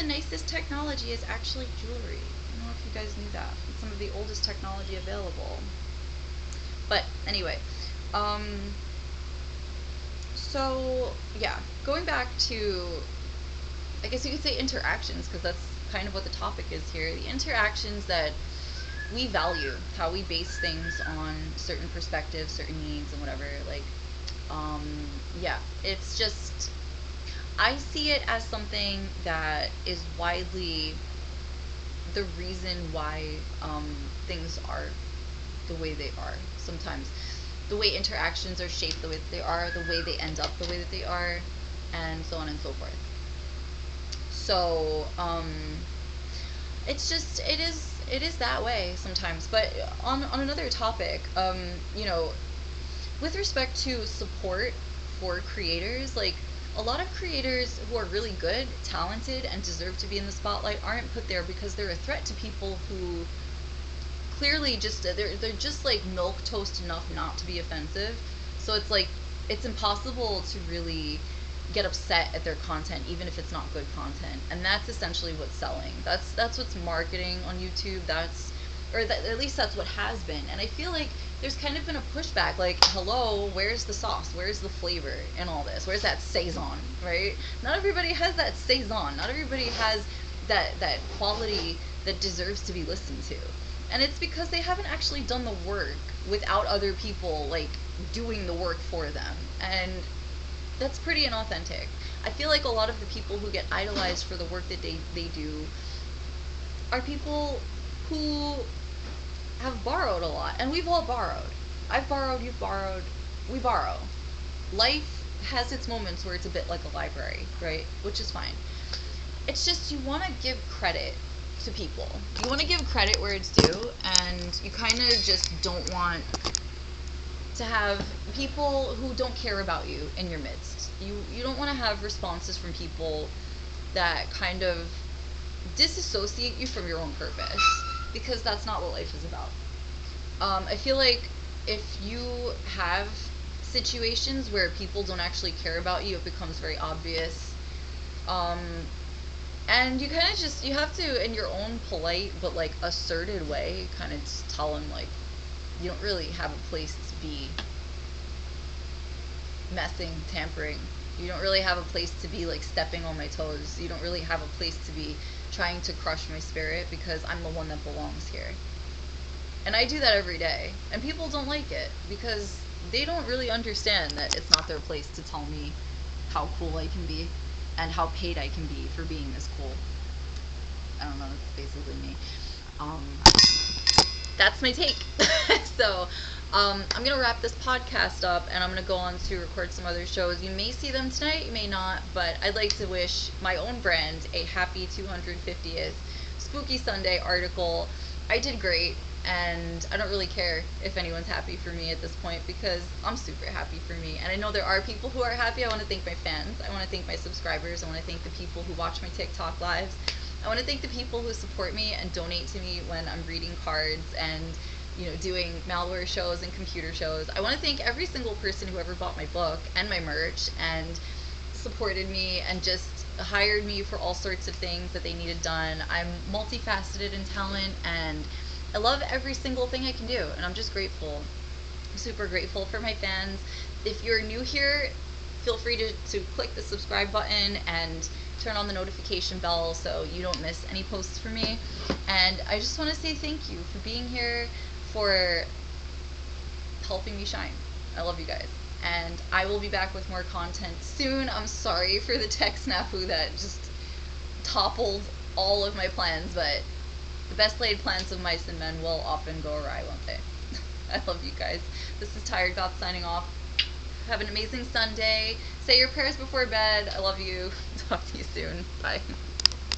nicest technology is actually jewelry. I don't know if you guys knew that. It's some of the oldest technology available. But anyway, um, so yeah, going back to, I guess you could say interactions, because that's kind of what the topic is here. The interactions that we value, how we base things on certain perspectives, certain needs, and whatever. Like, um, yeah, it's just, I see it as something that is widely the reason why things are the way they are. Sometimes the way interactions are shaped the way that they are, the way they end up the way that they are, and so on and so forth. So, it's just, it is that way sometimes. But on another topic, with respect to support for creators, like, a lot of creators who are really good, talented, and deserve to be in the spotlight aren't put there because they're a threat to people who clearly just, they're just like milk toast enough not to be offensive. So it's like, it's impossible to really get upset at their content even if it's not good content, and that's essentially what's selling. That's what's marketing on YouTube. That's, or that, at least that's what has been. And I feel like there's kind of been a pushback, like, hello, where's the sauce, where's the flavor in all this, where's that saison, right? Not everybody has that saison, not everybody has that quality that deserves to be listened to. And it's because they haven't actually done the work without other people, like, doing the work for them. And that's pretty inauthentic. I feel like a lot of the people who get idolized for the work that they do are people who have borrowed a lot. And we've all borrowed. I've borrowed, you've borrowed, we borrow. Life has its moments where it's a bit like a library, right? Which is fine. It's just, you want to give credit to people. You want to give credit where it's due, and you kind of just don't want to have people who don't care about you in your midst. You don't want to have responses from people that kind of disassociate you from your own purpose, because that's not what life is about. I feel like if you have situations where people don't actually care about you, it becomes very obvious. Um, and you kind of just, you have to, in your own polite but like asserted way, kind of just tell them, like, you don't really have a place to be messing, tampering. You don't really have a place to be, like, stepping on my toes. You don't really have a place to be trying to crush my spirit, because I'm the one that belongs here. And I do that every day. And people don't like it because they don't really understand that it's not their place to tell me how cool I can be and how paid I can be for being this cool. I don't know, that's basically me. Um, that's my take. So, I'm going to wrap this podcast up, and I'm going to go on to record some other shows. You may see them tonight, you may not, but I'd like to wish my own brand a happy 250th Spooky Sunday article. I did great, and I don't really care if anyone's happy for me at this point, because I'm super happy for me. And I know there are people who are happy. I want to thank my fans. I want to thank my subscribers. I want to thank the people who watch my TikTok lives. I want to thank the people who support me and donate to me when I'm reading cards and, doing malware shows and computer shows. I want to thank every single person who ever bought my book and my merch and supported me and just hired me for all sorts of things that they needed done. I'm multifaceted in talent, and I love every single thing I can do, and I'm just grateful. I'm super grateful for my fans. If you're new here, feel free to click the subscribe button and turn on the notification bell so you don't miss any posts from me. And I just want to say thank you for being here, for helping me shine. I love you guys. And I will be back with more content soon. I'm sorry for the tech snafu that just toppled all of my plans, but the best laid plans of mice and men will often go awry, won't they? I love you guys. This is Tired Goth signing off. Have an amazing Sunday. Say your prayers before bed. I love you. Talk to you soon. Bye.